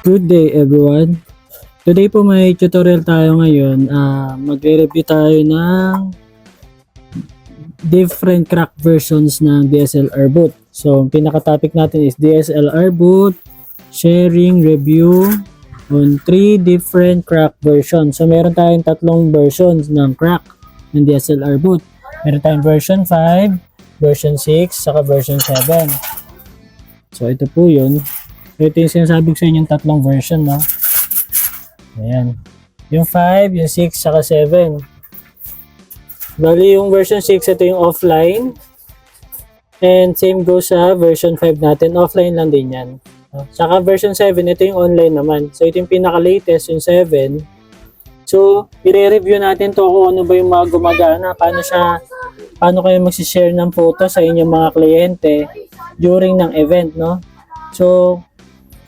Good day everyone. Today po may tutorial tayo ngayon. Magre-review tayo ng different crack versions ng DSLR boot. So, ang pinaka-topic natin is DSLR boot sharing review on 3 different crack versions. So, meron tayong tatlong versions ng crack ng DSLR boot. Meron tayong version 5, version 6, saka version 7. So, ito po yun. Ito yung sinasabi ko sa inyo yung tatlong version, no? Ayan. Yung 5, yung 6, saka 7. Bali, yung version 6, ito yung offline. And same goes sa version 5 natin. Offline lang din yan. Saka version 7, ito yung online naman. So, ito yung pinaka-latest, yung 7. So, i-review natin to kung ano ba yung mga gumagana. Paano kayo mag-share ng photo sa inyong mga kliyente during ng event, no? So,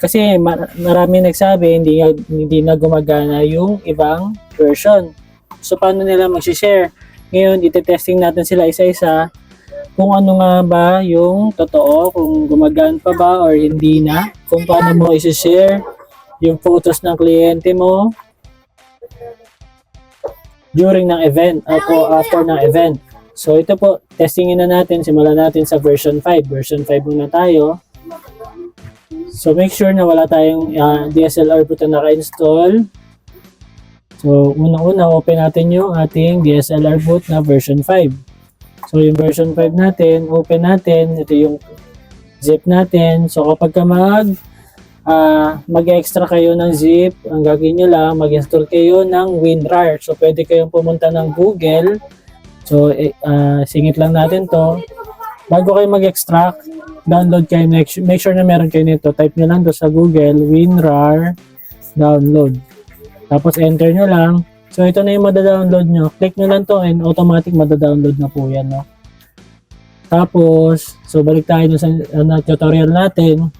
kasi marami nagsabi hindi na gumagana yung ibang version. So paano nila mag-share? Ngayon ite-testing natin sila isa-isa kung ano nga ba yung totoo, kung gumagana pa ba or hindi na, kung paano mo i-share yung photos ng kliyente mo during ng event o after ng event. So ito po, testingin na natin, simulan natin sa version 5. Version 5 muna tayo. So, make sure na wala tayong DSLR boot na naka-install. So, unang-una, open natin yung ating DSLR boot na version 5. So, yung version 5 natin, open natin. Ito yung zip natin. So, kapag ka mag-extra kayo ng zip, ang gagawin nyo lang, mag-install kayo ng WinRAR. So, pwede kayong pumunta ng Google. So, singit lang natin to. Bago kayo mag-extract, download kayo, make sure na meron kayo nito. Type nyo lang doon sa Google, WinRAR download. Tapos enter nyo lang. So ito na yung madadownload nyo. Click nyo lang to and automatic madadownload na po yan. No? Tapos, so balik tayo dun sa tutorial natin.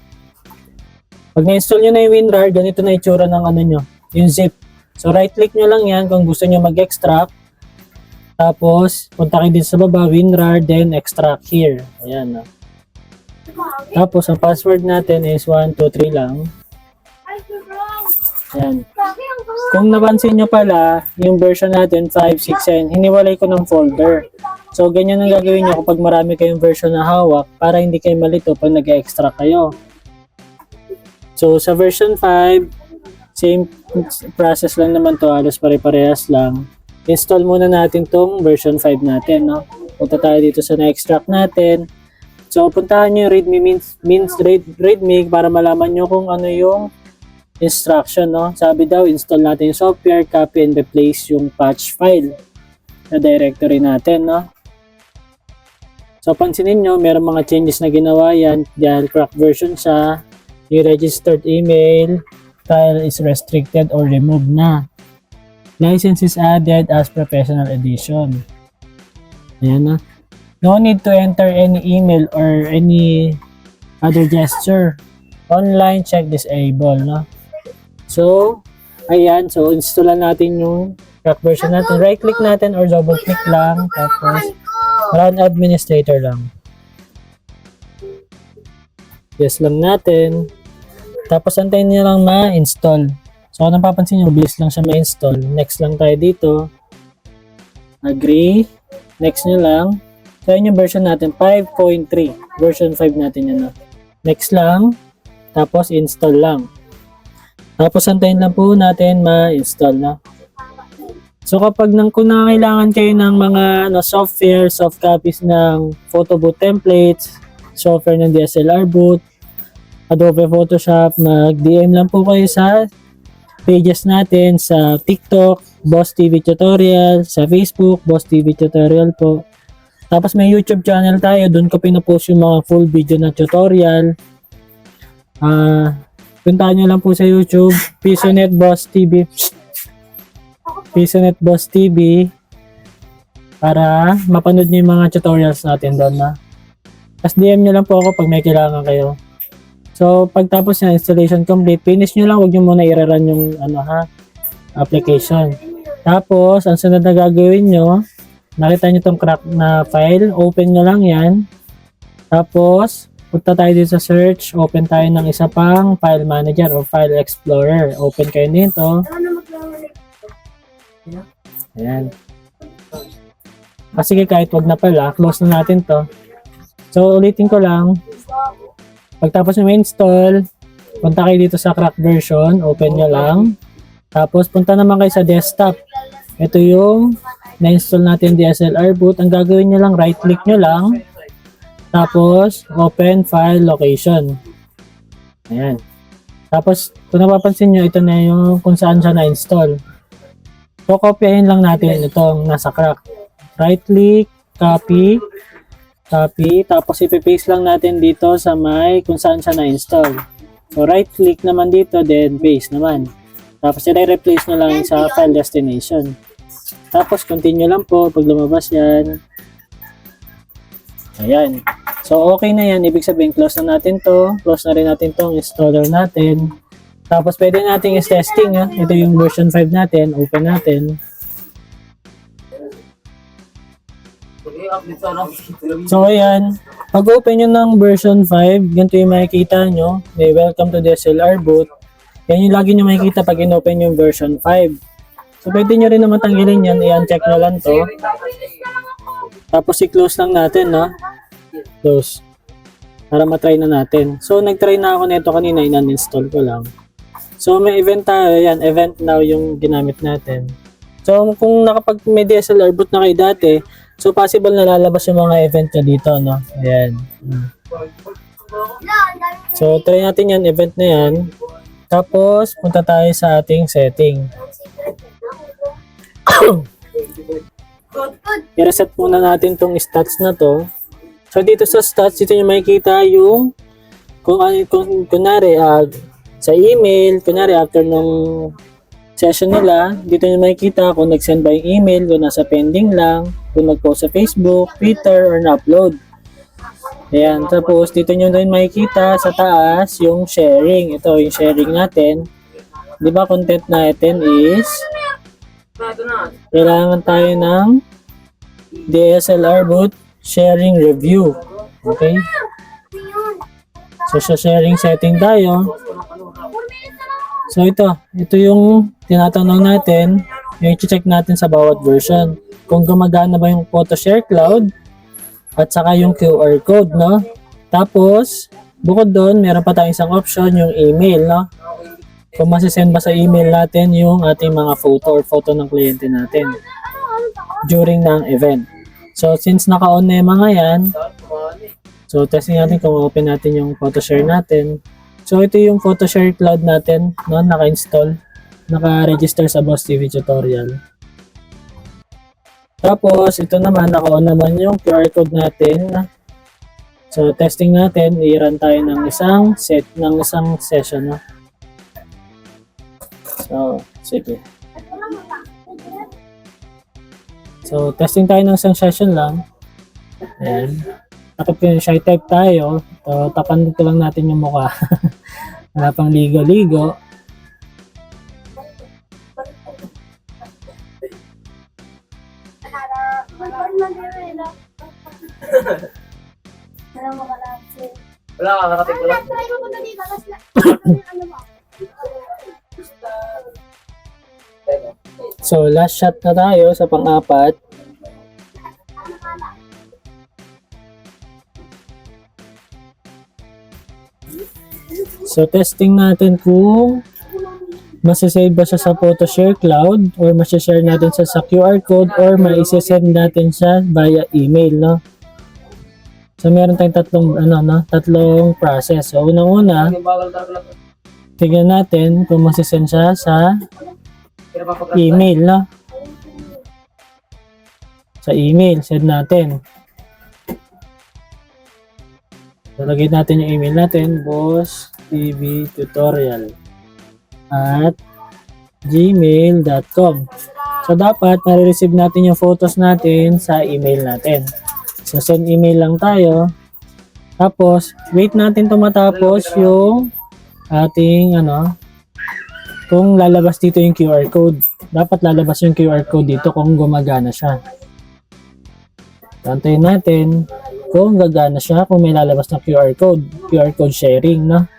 Pag na-install nyo na yung WinRAR, ganito na itsura ng nyo, yung zip. So right click nyo lang yan kung gusto nyo mag-extract. Tapos, punta kayo din sa baba, WinRAR, then extract here. Ayan. No? Tapos, ang password natin is 1, 2, 3 lang. Ayan. Kung napansin nyo pala, yung version natin, 5, 6, 7, hiniwalay ko ng folder. So, ganyan ang gagawin nyo kapag marami kayong version na hawak para hindi kayo malito pag nag-extract kayo. So, sa version 5, same process lang naman to, halos pare-parehas lang. Install muna natin tong version 5 natin, no? Punta tayo dito sa na-extract natin. So, puntahan nyo yung readme para malaman nyo kung ano yung instruction, no? Sabi daw, install natin yung software, copy and replace yung patch file na directory natin, no? So, pansinin nyo, meron mga changes na ginawa yan dahil crack version siya. Yung registered email, file is restricted or removed na. License is added as professional edition. Ayan na. No need to enter any email or any other gesture. Online check disable, no? So, ayan. So, installan natin yung crack version natin. Right click natin or double click lang. Tapos, run administrator lang. Yes lang natin. Tapos, antayin nyo lang ma-install. So, kung napapansin nyo, mabilis lang siya ma-install. Next lang tayo dito. Agree. Next nyo lang. So, yun yung version natin, 5.3. Version 5 natin yan. Next lang. Tapos, install lang. Tapos, antayin lang po natin ma-install na. So, kapag kung nangangailangan kayo ng mga software, soft copies ng photo boot templates, software ng DSLR boot, Adobe Photoshop, mag-DM lang po kayo sa pages natin sa TikTok, Boss TV Tutorial, sa Facebook, Boss TV Tutorial po. Tapos may YouTube channel tayo, doon ko pinopost yung mga full video na tutorial. Puntahan nyo lang po sa YouTube, Pisonet Boss TV. Pisonet Boss TV para mapanood nyo yung mga tutorials natin doon na. Tapos DM nyo lang po ako pag may kailangan kayo. So, pagtapos na installation complete, finish nyo lang, huwag nyo muna i-run yung application. Tapos, ang sunod na gagawin nyo, nakita nyo tong crack na file, open nyo lang yan. Tapos, Punta tayo dito sa search, open tayo ng isa pang file manager o file explorer. Open kayo nito. Ayan. Sige, kahit wag na pala, close na natin to. So, ulitin ko lang. Pagtapos nyo install, punta kayo dito sa crack version, open nyo lang. Tapos, punta naman kayo sa desktop. Ito yung na-install natin DSLR boot. Ang gagawin nyo lang, right-click nyo lang. Tapos, open file location. Ayan. Tapos, kung napapansin nyo, ito na yung kung saan siya na-install. So, kopyahin lang natin itong nasa crack. Right-click, copy, tapos ipipaste lang natin dito sa may kung saan siya na-install. So, right-click naman dito, then paste naman. Tapos, i-replace nyo lang sa file destination. Tapos, continue lang po pag lumabas yan. Ayan. So, okay na yan. Ibig sabihin, close na natin to. Close na rin natin tong installer natin. Tapos, pwede natin is-testing. Ito yung version 5 natin. Open natin. So, ayan. Pag-open nyo ng version 5, ganito yung makikita nyo. May welcome to DSLR boot. Yan yung lagi nyo makikita pag in-open yung version 5. So, pwede nyo rin naman tanggalin yan. I-uncheck nyo lang to. Tapos, i-close lang natin, no? Close. Para matry na natin. So, nag-try na ako nito kanina. In-uninstall ko lang. So, may event tayo. Yan, event now yung ginamit natin. So, kung may DSLR boot na kayo dati, so, possible na lalabas yung mga event nyo dito, no? Ayan. So, try natin yan. Event na yan. Tapos, punta tayo sa ating setting. I-reset muna natin tong stats na to. So, dito sa stats, dito nyo makikita yung kunwari, sa email, kunwari, after nung session nila, dito nyo makikita kung nag-send ba yung email, kung nasa pending lang, kung nag-post sa Facebook, Twitter, or na-upload. Ayan. Tapos, dito nyo rin makikita sa taas yung sharing. Ito, yung sharing natin. Di ba, content natin is kailangan tayo ng DSLR boot sharing review. Okay? So, sa sharing setting tayo. So, ito yung tinatanong natin, yung i-check natin sa bawat version. Kung gumagana ba yung PhotoShare Cloud at saka yung QR code, no? Tapos, bukod doon, meron pa tayong isang option, yung email, no? Kung masisend ba sa email natin yung ating mga photo or photo ng kliyente natin during ng event. So, since naka-on na yung mga yan, so, testing natin kung open natin yung PhotoShare natin. So, ito yung PhotoShare Cloud natin, no? Naka-install, naka-register sa Boss TV Tutorial. Tapos, ito naman, naka-on naman yung QR code natin. So, testing natin, i-run tayo ng isang session, no? So, sige. So, testing tayo ng isang session lang. Ayan. Tapos yung shy type tayo. So, tapan dito lang natin yung mukha. Wala pang ligo-ligo. Wala ka, nakatik ko lang. So, last shot na tayo sa pang-apat. So, testing natin kung masasave ba siya sa PhotoShare Cloud or masashare natin siya sa QR code or maisasend natin siya via email, no? So, meron tayong tatlong process. So, unang-una, tignan natin kung masasend siya sa email, no? Sa email, send natin. Lalagay natin yung email natin, bosstvtutorial@gmail.com. So, dapat marireceive natin yung photos natin sa email natin. So, send email lang tayo. Tapos, wait natin tumatapos yung ating, kung lalabas dito yung QR code. Dapat lalabas yung QR code dito kung gumagana siya. Tantayin natin. kung gagana siya, kung may lalabas na QR code sharing, no?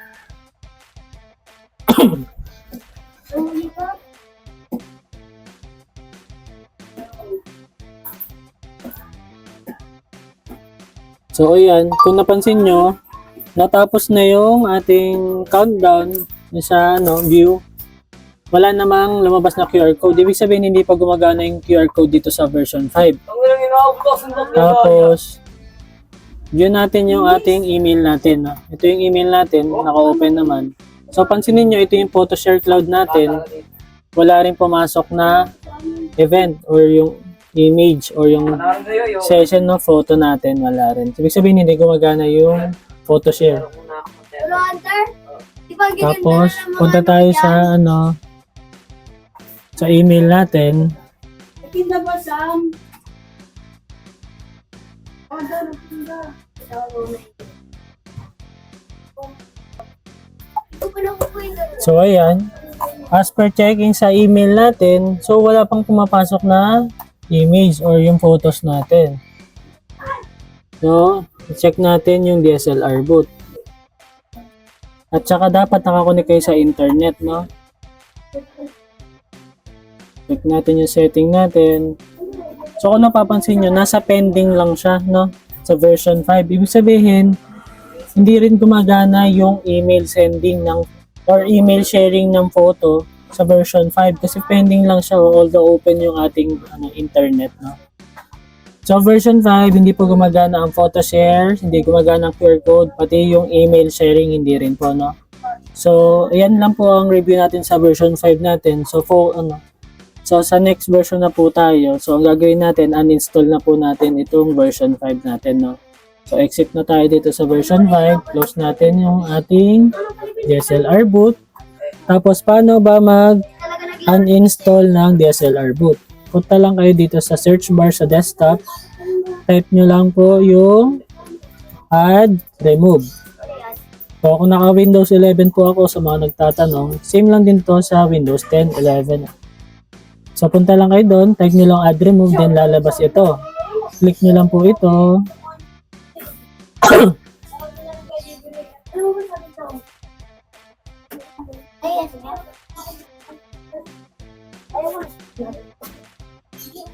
So, ayan, kung napansin nyo, natapos na yung ating countdown sa view. Wala namang lumabas na QR code. Ibig sabihin, hindi pa gumagana yung QR code dito sa version 5. Tapos, view natin yung ating email natin. No? Ito yung email natin, naka-open naman. So, pansinin nyo, ito yung PhotoShare Cloud natin. Wala rin pumasok na event or yung image or yung session ng photo natin. Wala rin. Ibig sabihin, hindi gumagana yung PhotoShare. Tapos, punta tayo sa sa email natin. So, ayan. As per checking sa email natin, so wala pang pumapasok na image or yung photos natin. So, check natin yung DSLR boot. At saka dapat nakakonect kayo sa internet, no? Check natin yung setting natin. So, kung napapansin nyo, nasa pending lang siya, no? Sa version 5. Ibig sabihin, hindi rin gumagana yung email sending or email sharing ng photo sa version 5 kasi pending lang siya although open yung ating internet, no? So, version 5, hindi po gumagana ang photo share, hindi gumagana ang QR code, pati yung email sharing hindi rin po, no? So, ayan lang po ang review natin sa version 5 natin. So, so sa next version na po tayo. So, ang gagawin natin, uninstall na po natin itong version 5 natin, no? So, exit na tayo dito sa version 5. Close natin yung ating DSLR boot. Tapos, paano ba mag-uninstall ng DSLR boot? Punta lang kayo dito sa search bar sa desktop. Type nyo lang po yung add remove. So, kung naka Windows 11 po ako sa mga nagtatanong, same lang din to sa Windows 10, 11. So, punta lang kayo doon. Type nyo lang add remove, then lalabas ito. Click nyo lang po ito.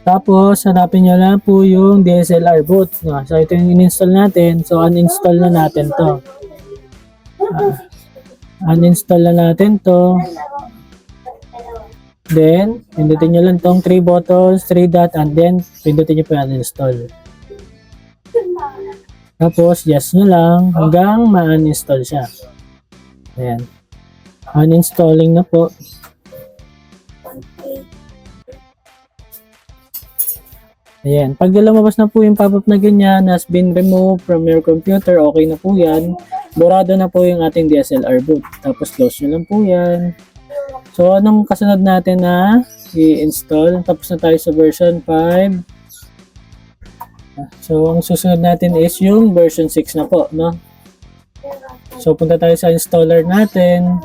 Tapos, hanapin nyo lang po yung DSLR boot. So, ito yung in-install natin. So, uninstall na natin to. Uninstall na natin to. Then, pindutin nyo lang tong 3 buttons, 3 dot, and then, pindutin nyo po yung uninstall. Tapos, yes nyo lang hanggang ma-uninstall siya. Ayan. Uninstalling na po. Ayan. Pag lumabas na po yung pop-up na ganyan, has been removed from your computer, okay na po yan. Burado na po yung ating DSLR boot. Tapos, close nyo lang po yan. So, anong kasunod natin na i-install? Tapos na tayo sa version 5. So, ang susunod natin is yung version 6 na po, no? So, punta tayo sa installer natin.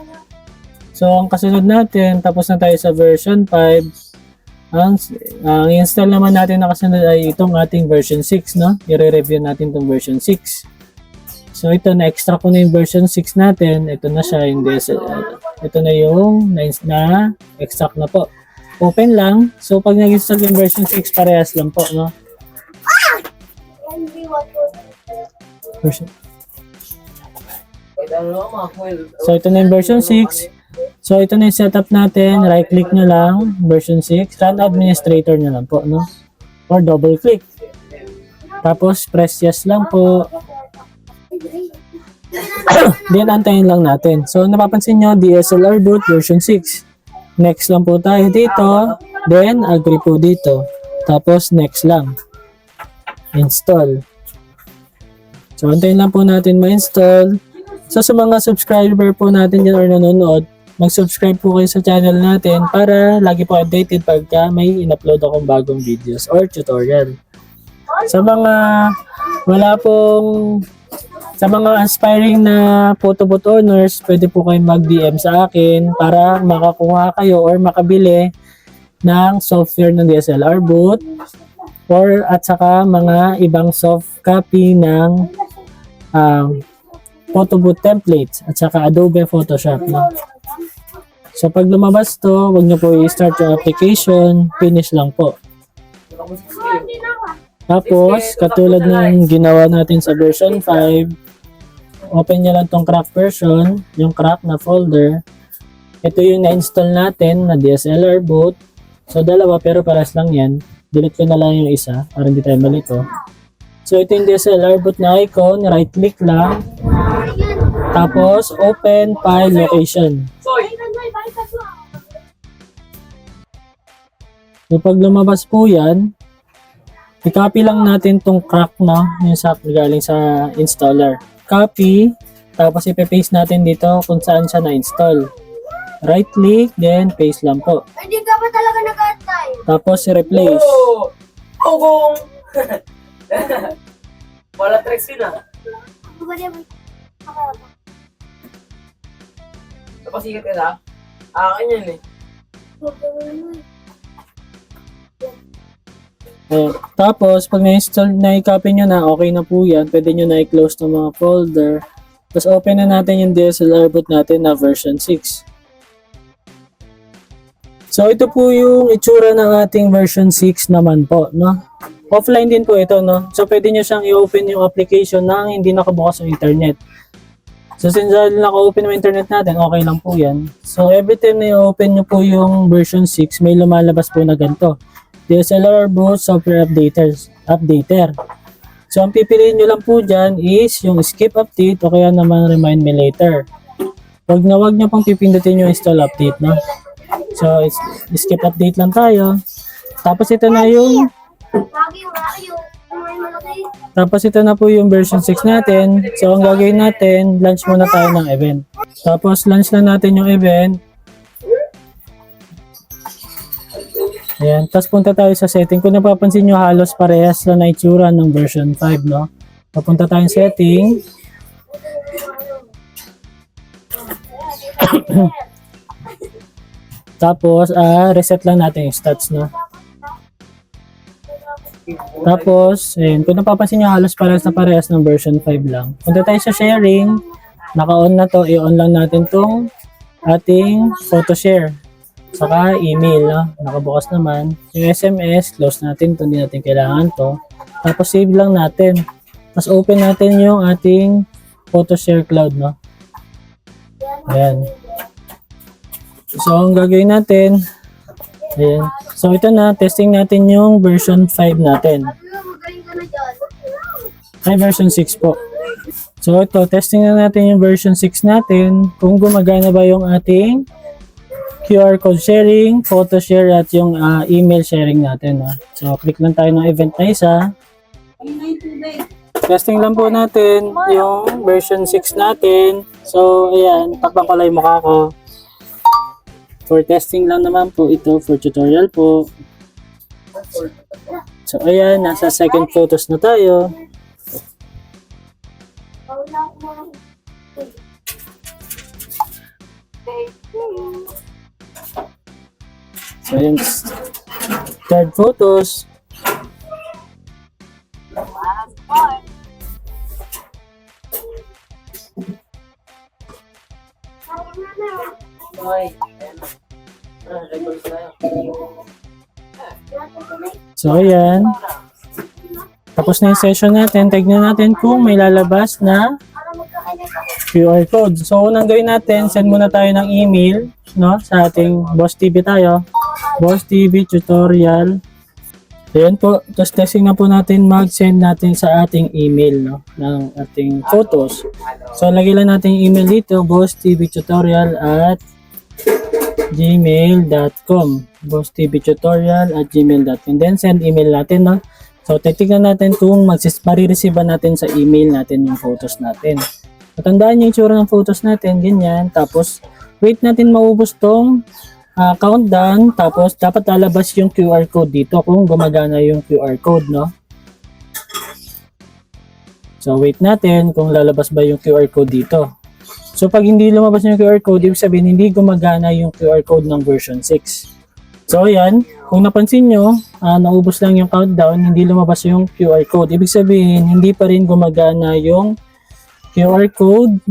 So, ang kasunod natin, tapos na tayo sa version 5. Ang install naman natin na kasunod ay itong ating version 6, no? I-review natin itong version 6. So, ito, na-extract ko na yung version 6 natin. Ito na siya, yung DSLR. Ito na yung na-extract na po. Open lang. So, pag nag-install yung version 6, parehas lang po, no? Version. So, ito na yung version 6. So, ito na yung setup natin. Right-click nyo lang. Version 6. Run administrator nyo lang po, no? Or double-click. Tapos, press yes lang po. Then, antayin lang natin. So, napapansin nyo, DSLR boot version 6. Next lang po tayo dito. Then, agree po dito. Tapos, next lang. Install. So, antayin lang po natin ma-install. So, sa mga subscriber po natin dyan or nanonood, mag-subscribe po kayo sa channel natin para lagi po updated pagka may in-upload akong bagong videos or tutorial. Sa mga sa mga aspiring na photo booth owners, pwede po kayong mag-DM sa akin para makakuha kayo or makabili ng software ng DSLR boot. or at saka mga ibang soft copy ng Photobooth templates at saka Adobe Photoshop. No? So pag lumabas to, wag nyo po i-start yung application, finish lang po. Tapos, katulad ng ginawa natin sa version 5, open nyo lang tong crack version, yung crack na folder. Ito yung na-install natin na DSLR boot. So, dalawa pero paras lang yan. Delete ko na lang yung isa para hindi tayo malito. So, ito yung DSLR boot na icon. Right click lang. Tapos, open file location. So, pag lumabas po yan, i-copy lang natin tong crack na yung sa galing sa installer. Copy, tapos ipe-paste natin dito kung saan siya na-install. Right click, then paste lang po. Hindi ka ba talaga nag-atay? Tapos i-replace. Oh! Wala tricks yun ah. Tapos ikat ka na. Akin yun eh. Ayan. Tapos, pag na-install, na-copy nyo na, okay na po yan. Pwede nyo na i-close ng mga folder. Tapos, open na natin yung DSLR boot natin na version 6. So, ito po yung itsura ng ating version 6 naman po, no? Offline din po ito, no? So, pwede nyo siyang i-open yung application nang hindi nakabukas yung internet. So, since naka-open yung internet natin, okay lang po yan. So, every time na i-open nyo po yung version 6, may lumalabas po na ganito. DSLR boot software updater. So, ang pipiliin nyo lang po dyan is yung skip update o kaya naman remind me later. Wag nyo pang pipindutin yung install update, no? So, skip update lang tayo. Tapos ito na yung ito na po yung version 6 natin. So, ang gagawin natin, launch muna tayo ng event. Tapos, launch na natin yung event. Ayan. Tapos, punta tayo sa setting. Kung napapansin nyo, halos parehas na na itsura ng version 5, no? Papunta tayong setting. Tapos, reset lang natin yung stats, no? Tapos, ayun, kung napapansin nyo, halos parehas ng version 5 lang. Punta tayo sa sharing. Naka-on na to. I-on lang natin tong ating photo share. Saka email, no? Nakabukas naman. Yung SMS, close natin to. Hindi natin kailangan to. Tapos, save lang natin. Tapos, open natin yung ating photo share cloud, no? Ayan. So, ang gagawin natin, ayan. So, ito na, testing natin yung version 5 natin. Ay, version 6 po. So, ito, testing na natin yung version 6 natin, kung gumagana ba yung ating QR code sharing, photo share, at yung email sharing natin. So, click lang tayo ng event na isa. Testing lang po natin yung version 6 natin. So, ayan, takpan ko lang yung mukha ko. For testing lang naman po ito, for tutorial po. So, ayan, nasa second photos na tayo. So, ayan, third photos. Okay. Record tayo. So, ayan. Tapos na yung session natin. Tignan natin kung may lalabas na QR code. So, unang gawin natin, send muna tayo ng email, no? Sa ating Boss TV tayo. Boss TV tutorial. Ayan po. Tapos testing na po natin mag-send natin sa ating email, no? Ng ating photos. So, lagay lang natin yung email dito, bosstvtutorial@gmail.com bosstvtutorial@gmail.com. Then, send email natin, no? So, titignan natin kung marireceive natin sa email natin yung photos natin. Patandaan yung itsura ng photos natin, ganyan. Tapos, wait natin maubos tong countdown. Tapos, dapat lalabas yung QR code dito kung gumagana yung QR code, no? So, wait natin kung lalabas ba yung QR code dito. So, pag hindi lumabas yung QR code, ibig sabihin hindi gumagana yung QR code ng version 6. So, ayan. Kung napansin nyo, naubos lang yung countdown, hindi lumabas yung QR code. Ibig sabihin, hindi pa rin gumagana yung QR code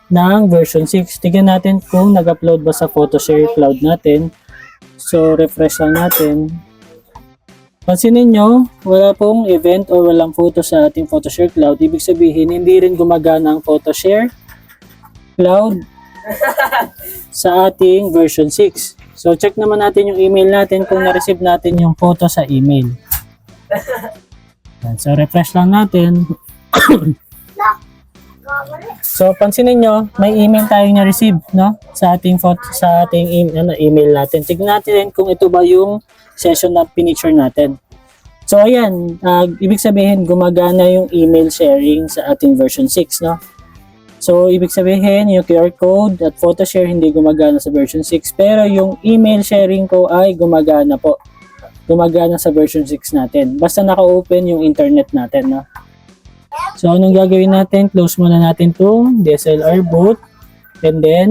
ng version 6. Tignan natin kung nag-upload ba sa PhotoShare Cloud natin. So, refresh lang natin. Pansinin nyo, wala pong event o walang photo sa ating PhotoShare Cloud. Ibig sabihin, hindi rin gumagana ang PhotoShare Cloud sa ating version 6. So, check naman natin yung email natin kung na-receive natin yung photo sa email. Yan. So, refresh lang natin. So, pansinin nyo, may email tayong na-receive, no? Sa ating email natin. Tignan natin kung ito ba yung session na pinicture natin. So, ayan, ibig sabihin, gumagana yung email sharing sa ating version 6, no? So, ibig sabihin, yung QR code at PhotoShare hindi gumagana sa version 6, pero yung email sharing ko ay gumagana po. Gumagana sa version 6 natin. Basta naka-open yung internet natin, no? So, anong gagawin natin? Close muna natin itong DSLR boot. And then,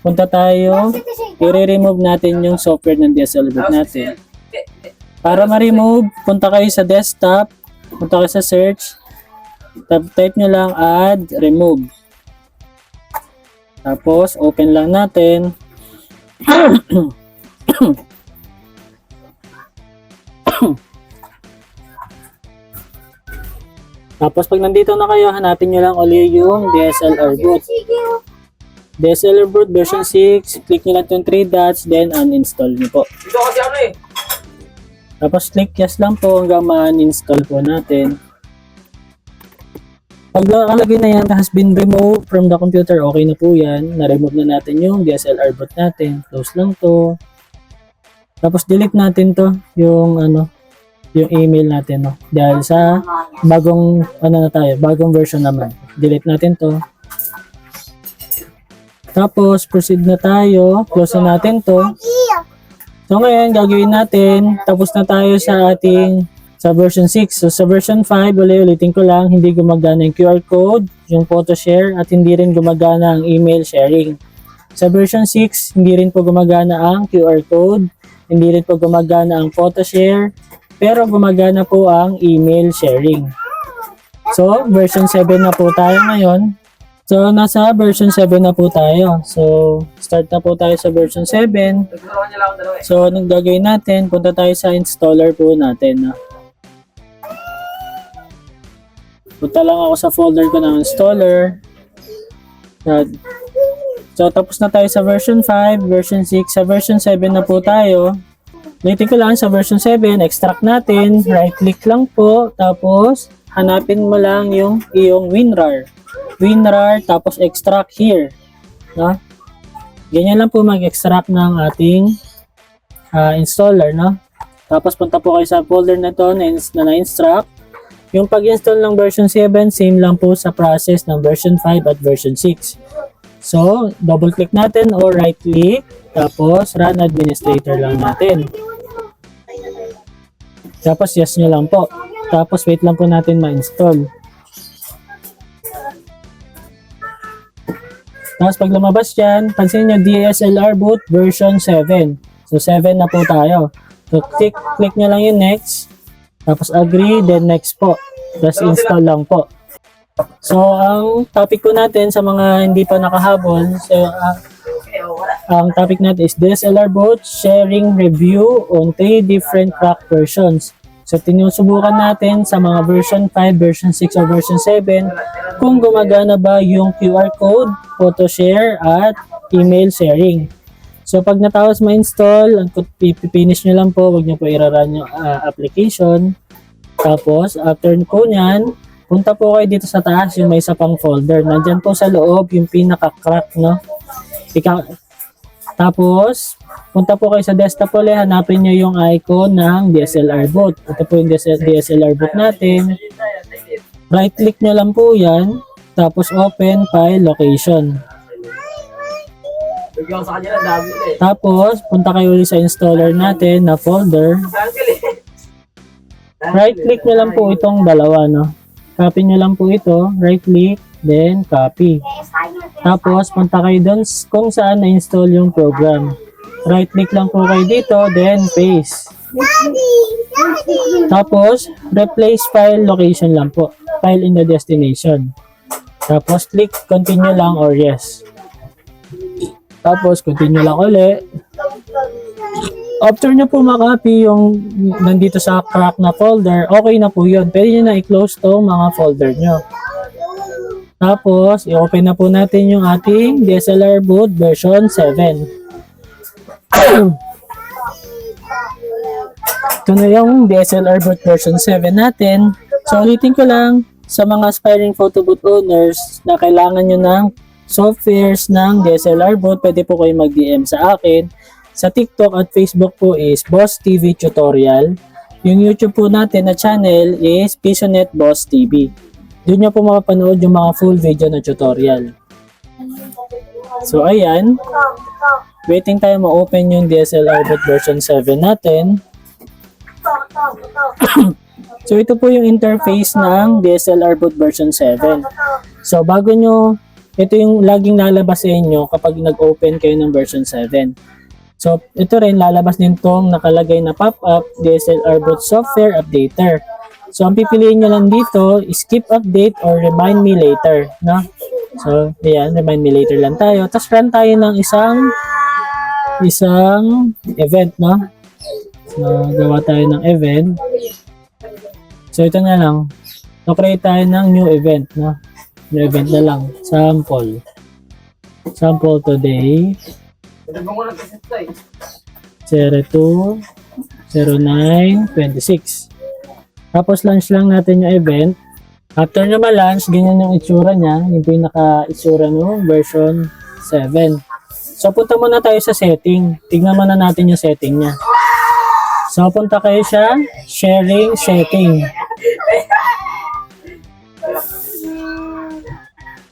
punta tayo, i-remove natin yung software ng DSLR boot natin. Para ma-remove, punta kayo sa desktop, punta kayo sa search, type nyo lang add, remove. Tapos, open lang natin. Tapos, pag nandito na kayo, hanapin nyo lang ulit yung DSLR boot. DSLR boot version 6, click nyo lang itong 3 dots, then uninstall nyo po. Ito kasi ano eh. Tapos, click yes lang po hanggang ma-uninstall po natin. Pag nakalagay na yan, has been removed from the computer, okay na po yan. Na-remove na natin yung DSLR boot natin. Close lang to. Tapos delete natin to, yung yung email natin, no. Dahil sa bagong bagong version naman. Delete natin to. Tapos proceed na tayo, close na natin to. So ngayon gagawin natin, tapos na tayo sa ating version 6. So sa version 5, ulitin ko lang, hindi gumagana yung QR code, yung PhotoShare, at hindi rin gumagana ang email sharing. Sa version 6, hindi rin po gumagana ang QR code, hindi rin po gumagana ang PhotoShare, pero gumagana po ang email sharing. So, version 7 na po tayo ngayon. So, nasa version 7 na po tayo. So, start na po tayo sa version 7. Nagtuturuan niya lang ako dalawa eh. So, anong gagawin natin? Punta tayo sa installer po natin. No? Punta lang ako sa folder ko ng installer. So, tapos na tayo sa version 5, version 6. Sa version 7 na po tayo. Ulitin ko lang sa version 7, extract natin. Right-click lang po. Tapos, hanapin mo lang yung iyong WinRAR. WinRAR, tapos extract here. No? Ganyan lang po mag-extract ng ating installer. No? Tapos, punta po kayo sa folder na to na na-extract. Yung pag-install ng version 7, same lang po sa process ng version 5 at version 6. So, double-click natin or right-click, tapos run administrator lang natin. Tapos yes nyo lang po. Tapos wait lang po natin ma-install. Tapos pag lumabas yan, pansin nyo DSLR boot version 7. So 7 na po tayo. So click nyo lang yung next. Tapos agree, then next po. Tapos install lang po. So, ang topic ko natin sa mga hindi pa nakahabol, so, ang topic natin is DSLR boot sharing review on 3 different crack versions. So, tinusubukan natin sa mga version 5, version 6, o version 7 kung gumagana ba yung QR code, PhotoShare, at email sharing. So, pag natapos ma-install, ang pipinish nyo lang po, huwag nyo po i-run yung application. Tapos, after po nyan, punta po kayo dito sa taas, yung may isa pang folder. Nandyan po sa loob, yung pinaka-crack, no? Tapos, punta po kayo sa desktop ulit, hanapin nyo yung icon ng DSLR boot. Ito po yung DSLR boot natin. Right-click nyo lang po yan. Tapos, open file location. Bigyan ko sa kanya ng dami eh. Tapos, punta kayo ulit sa installer natin na folder. Right-click nyo lang po itong dalawa, no? Copy nyo lang po ito. Right-click, then copy. Tapos, punta kayo doon kung saan na-install yung program. Right-click lang po kayo dito, then paste. Tapos, replace file location lang po. File in the destination. Tapos, click continue lang or yes. Tapos, continue lang uli. After nyo po makopy yung nandito sa crack na folder, okay na po yun. Pwede nyo na i-close to mga folder nyo. Tapos, i-open na po natin yung ating DSLR boot version 7. Ito na yung DSLR boot version 7 natin. So, ulitin ko lang sa mga aspiring photo boot owners na kailangan nyo ng softwares ng DSLR boot, pwede po kayo mag-DM sa akin. Sa TikTok at Facebook po is Boss TV Tutorial. Yung YouTube po natin na channel is Pisonet Boss TV. Doon nyo po mapapanood yung mga full video na tutorial. So, ayan. Waiting tayo ma-open yung DSLR boot version 7 natin. So, ito po yung interface ng DSLR boot version 7. So, bago nyo, ito yung laging lalabas sa inyo kapag nag-open kayo ng version 7. So, ito rin, lalabas din tong nakalagay na pop-up DSLR boot software updater. So, ang pipiliin nyo lang dito, skip update or remind me later. No? So, ayan, remind me later lang tayo. Tapos, run tayo ng isang event, no? So, gawa tayo ng event. So, ito na lang. So, create tayo ng new event, no? New event na lang. Sample. Sample today. Pwede mo lang kasi ito eh. 02, 09, 26. Tapos launch lang natin yung event. After na ma-launch, ganyan yung itsura niya. Yung pinaka-itsura no, version 7. So punta muna tayo sa setting. Tignan muna natin yung setting niya. So punta kayo sa sharing setting.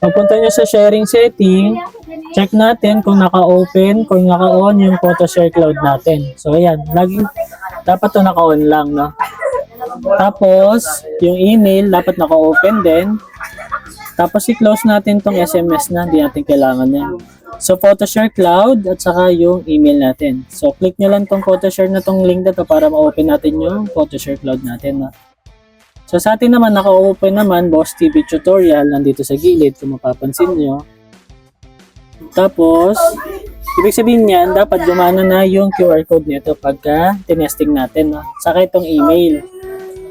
Pagpunta nyo sa sharing setting, check natin kung naka-open, kung naka-on yung PhotoShare Cloud natin. So, ayan. Laging, dapat to naka-on lang, no? Tapos, yung email, dapat naka-open din. Tapos, i-close natin tong SMS na, hindi natin kailangan yan. So, PhotoShare Cloud at saka yung email natin. So, click nyo lang tong PhotoShare na tong link na to para ma-open natin yung PhotoShare Cloud natin, no? So, sa atin naman, naka-open naman, Boss TV Tutorial, nandito sa gilid, kung mapapansin nyo. Tapos, ibig sabihin niyan, dapat gumana na yung QR code nito pagka tinesting natin, no? Saka itong email.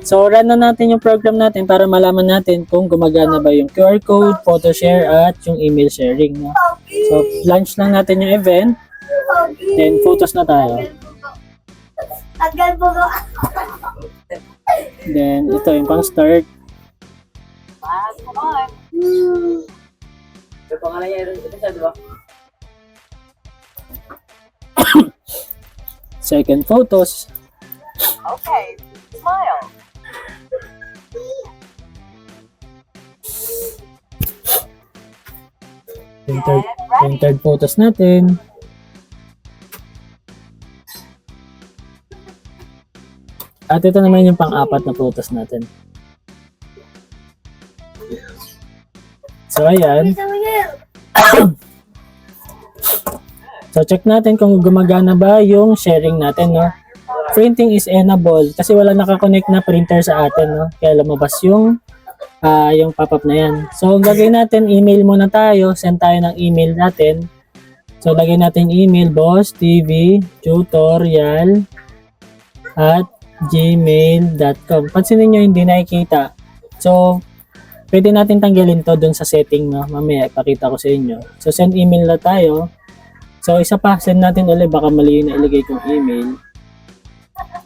So, run na natin yung program natin para malaman natin kung gumagana ba yung QR code, PhotoShare, at yung email sharing, no? So, launch lang natin yung event, then photos na tayo. Tagal po ko. Then, ito yung pang-start. Ito pangalan niya ito siya, di ba? Second photos. Okay, smile. Yung third photos natin. At ito naman yung pang-apat na photos natin. So, ayan. So, check natin kung gumagana ba yung sharing natin, no? Printing is enabled kasi wala nakakonect na printer sa atin, no? Kaya lumabas yung pop-up na yan. So, ang gagawin natin, email muna tayo. Send tayo ng email natin. So, lagay natin email, bosstvtutorial@gmail.com. Pansinin nyo, hindi nakikita. So, pwede natin tanggalin to dun sa setting, no? Mamaya, ipakita ko sa inyo. So, send email na tayo. So, isa pa, send natin ulit. Baka mali na ilagay kong email.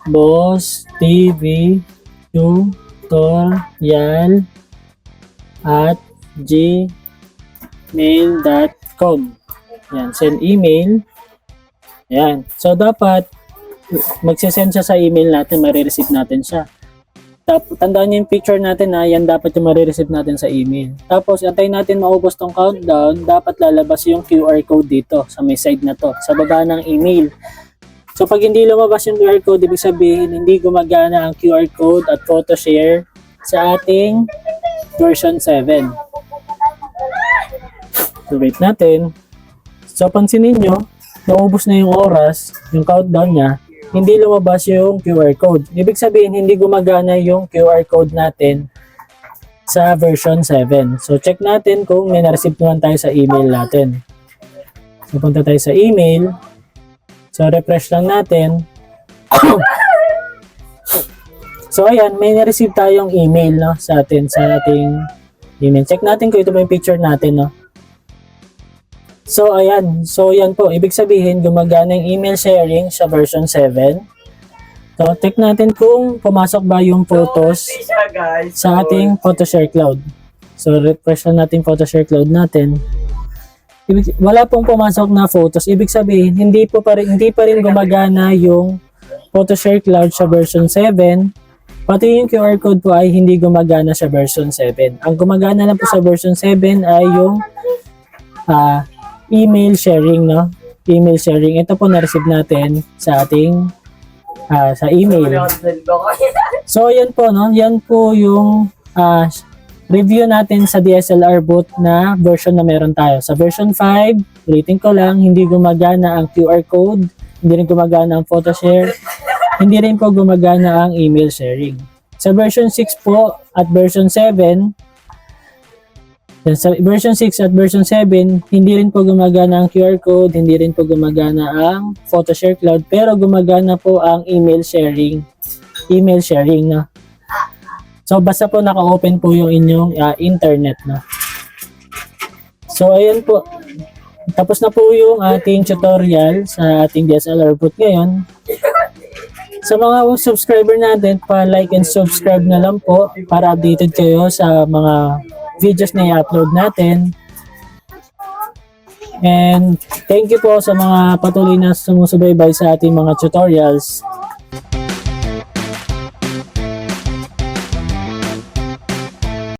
bosstvtutorial@gmail.com. Yan, send email. Yan. So, dapat magsisend siya sa email natin, marireceive natin siya. Tandaan niyo yung picture natin na yan dapat yung marireceive natin sa email. Tapos, antayin natin maubos tong countdown, dapat lalabas yung QR code dito sa may side na to, sa baba ng email. So, pag hindi lumabas yung QR code, ibig sabihin, hindi gumagana ang QR code at PhotoShare sa ating version 7. So, wait natin. So, pansinin nyo, naubos na yung oras, yung countdown niya. hindi lumabas yung QR code. Ibig sabihin, hindi gumagana yung QR code natin sa version 7. So, check natin kung may na-receive naman tayo sa email natin. So, punta tayo sa email. So, refresh lang natin. So, ayan, may na-receive tayong email, no, sa ating email. Check natin kung ito ba yung picture natin, no. So, ayan. So, yan po. Ibig sabihin, gumagana yung email sharing sa version 7. So, check natin kung pumasok ba yung photos Siya, guys. sa ating PhotoShare Cloud. So, refresh na natin PhotoShare Cloud natin. Wala pong pumasok na photos. Ibig sabihin, hindi pa rin gumagana yung PhotoShare Cloud sa version 7. Pati yung QR code po ay hindi gumagana sa version 7. Ang gumagana lang po sa version 7 ay yung email sharing, no? Email sharing. Ito po na-receive natin sa ating sa email. So, yan po, no? Yan po yung review natin sa DSLR boot na version na meron tayo. Sa version 5, ulitin ko lang, hindi gumagana ang QR code, hindi rin gumagana ang PhotoShare, hindi rin po gumagana ang email sharing. Sa version 6 po at version 7, sa version 6 at version 7, hindi rin po gumagana ang QR code, hindi rin po gumagana ang PhotoShare Cloud, pero gumagana po ang email sharing. Email sharing, no? So, basta po naka-open po yung inyong internet, no? So, ayan po. Tapos na po yung ating tutorial sa ating DSLR boot ngayon. Sa mga subscriber natin, pa-like and subscribe na lang po para updated kayo sa mga videos na i-upload natin. And thank you po sa mga patuloy na sumusubaybay sa ating mga tutorials.